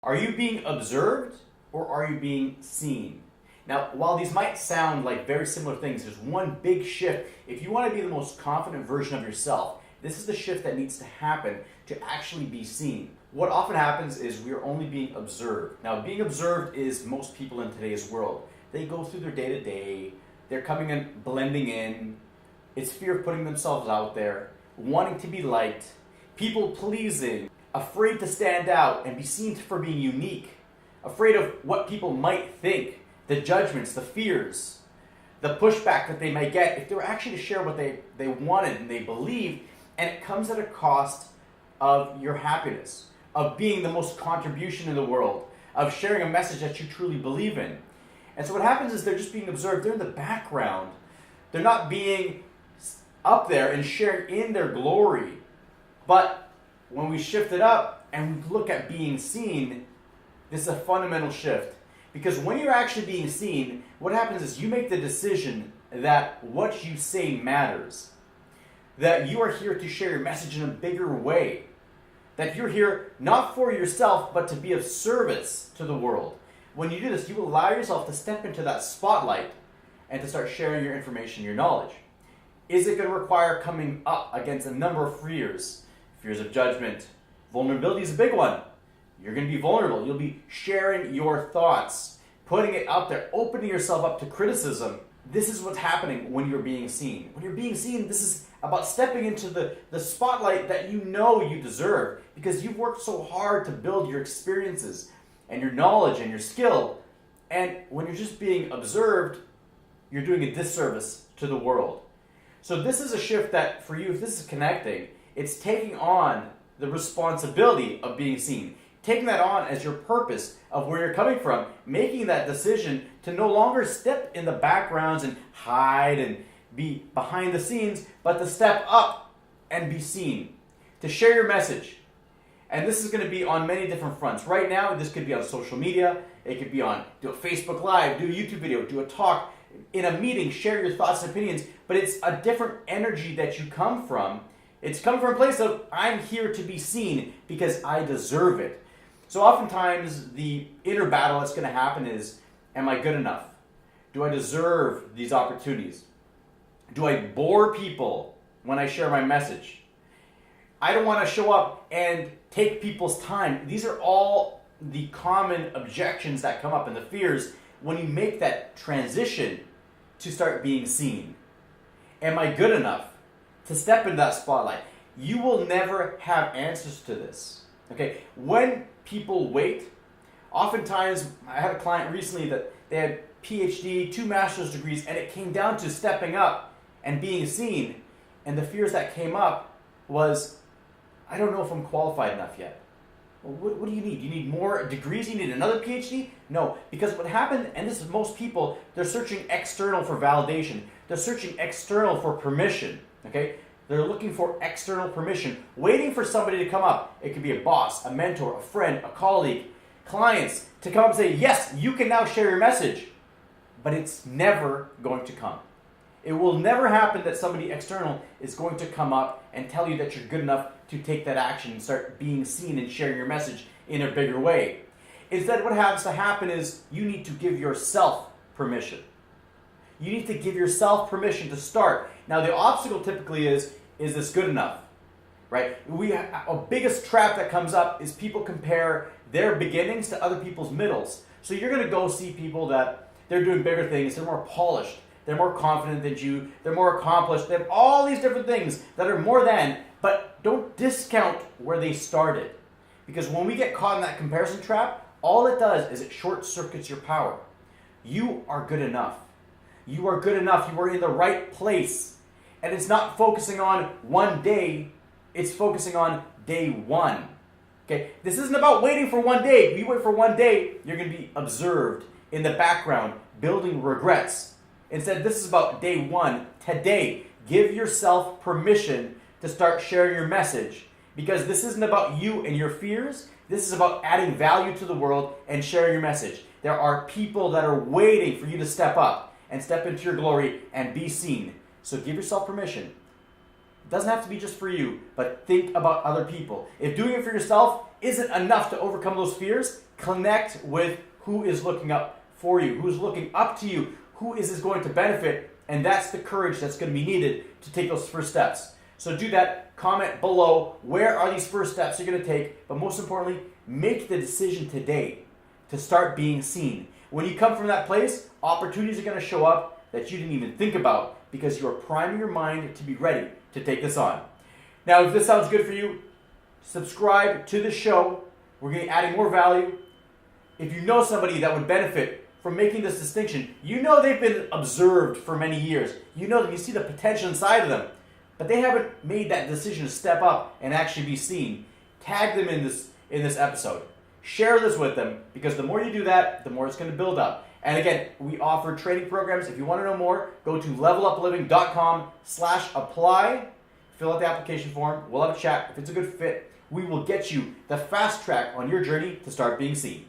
Are you being observed or are you being seen? Now, while these might sound like very similar things, there's one big shift. If you want to be the most confident version of yourself, this is the shift that needs to happen to actually be seen. What often happens is we are only being observed. Now, being observed is most people in today's world. They go through their day-to-day, they're coming in, blending in. It's fear of putting themselves out there, wanting to be liked, people pleasing, afraid to stand out and be seen for being unique, afraid of what people might think, the judgments, the fears, the pushback that they may get if they were actually to share what they wanted and they believe, and it comes at a cost of your happiness, of being the most contribution in the world, of sharing a message that you truly believe in. And so what happens is they're just being observed, they're in the background, they're not being up there and sharing in their glory. But when we shift it up and we look at being seen, this is a fundamental shift. Because when you're actually being seen, what happens is you make the decision that what you say matters. That you are here to share your message in a bigger way. That you're here not for yourself, but to be of service to the world. When you do this, you allow yourself to step into that spotlight and to start sharing your information, your knowledge. Is it going to require coming up against a number of fears? Fears of judgment. Vulnerability is a big one. You're going to be vulnerable. You'll be sharing your thoughts, putting it out there, opening yourself up to criticism. This is what's happening when you're being seen. When you're being seen, this is about stepping into the spotlight that you know you deserve because you've worked so hard to build your experiences and your knowledge and your skill. And when you're just being observed, you're doing a disservice to the world. So this is a shift that for you, if this is connecting, it's taking on the responsibility of being seen. Taking that on as your purpose of where you're coming from, making that decision to no longer step in the backgrounds and hide and be behind the scenes, but to step up and be seen, to share your message. And this is going to be on many different fronts. Right now, this could be on social media, it could be on, do a Facebook Live, do a YouTube video, do a talk, in a meeting, share your thoughts and opinions, but it's a different energy that you come from. It's come from a place of, I'm here to be seen because I deserve it. So oftentimes, the inner battle that's going to happen is, am I good enough? Do I deserve these opportunities? Do I bore people when I share my message? I don't want to show up and take people's time. These are all the common objections that come up and the fears when you make that transition to start being seen. Am I good enough to step into that spotlight? You will never have answers to this. Okay, when people wait, oftentimes, I had a client recently that they had PhD, 2 master's degrees, and it came down to stepping up and being seen. And the fears that came up was, I don't know if I'm qualified enough yet. Well, what do you need? You need more degrees? You need another PhD? No, because what happened, and this is most people, they're searching external for validation. They're searching external for permission, okay? They're looking for external permission, waiting for somebody to come up. It could be a boss, a mentor, a friend, a colleague, clients, to come up and say, yes, you can now share your message. But it's never going to come. It will never happen that somebody external is going to come up and tell you that you're good enough to take that action and start being seen and sharing your message in a bigger way. Instead, what has to happen is you need to give yourself permission. You need to give yourself permission to start. Now, the obstacle typically is this good enough? Right? Our biggest trap that comes up is people compare their beginnings to other people's middles. So you're going to go see people that they're doing bigger things, they're more polished, they're more confident than you, they're more accomplished, they have all these different things that are more than, but don't discount where they started. Because when we get caught in that comparison trap, all it does is it short circuits your power. You are good enough. You are good enough. You are in the right place. And it's not focusing on one day, it's focusing on day one. Okay? This isn't about waiting for one day. If you wait for one day, you're going to be observed in the background, building regrets. Instead, this is about day one, today. Give yourself permission to start sharing your message. Because this isn't about you and your fears. This is about adding value to the world and sharing your message. There are people that are waiting for you to step up and step into your glory and be seen. So give yourself permission. It doesn't have to be just for you, but think about other people. If doing it for yourself isn't enough to overcome those fears, Connect with who is looking up for you, who's looking up to you, who is this going to benefit, and that's the courage that's going to be needed to take those first steps. So do that. Comment below, where are these first steps you're going to take, but most importantly, make the decision today to start being seen. When you come from that place, opportunities are going to show up that you didn't even think about because you are priming your mind to be ready to take this on. Now, if this sounds good for you, subscribe to the show. We're going to be adding more value. If you know somebody that would benefit from making this distinction, you know they've been observed for many years. You know that you see the potential inside of them, but they haven't made that decision to step up and actually be seen. Tag them in this episode. Share this with them, because the more you do that, the more it's going to build up. And again, we offer training programs. If you want to know more, go to levelupliving.com/apply. Fill out the application form. We'll have a chat. If it's a good fit, we will get you the fast track on your journey to start being seen.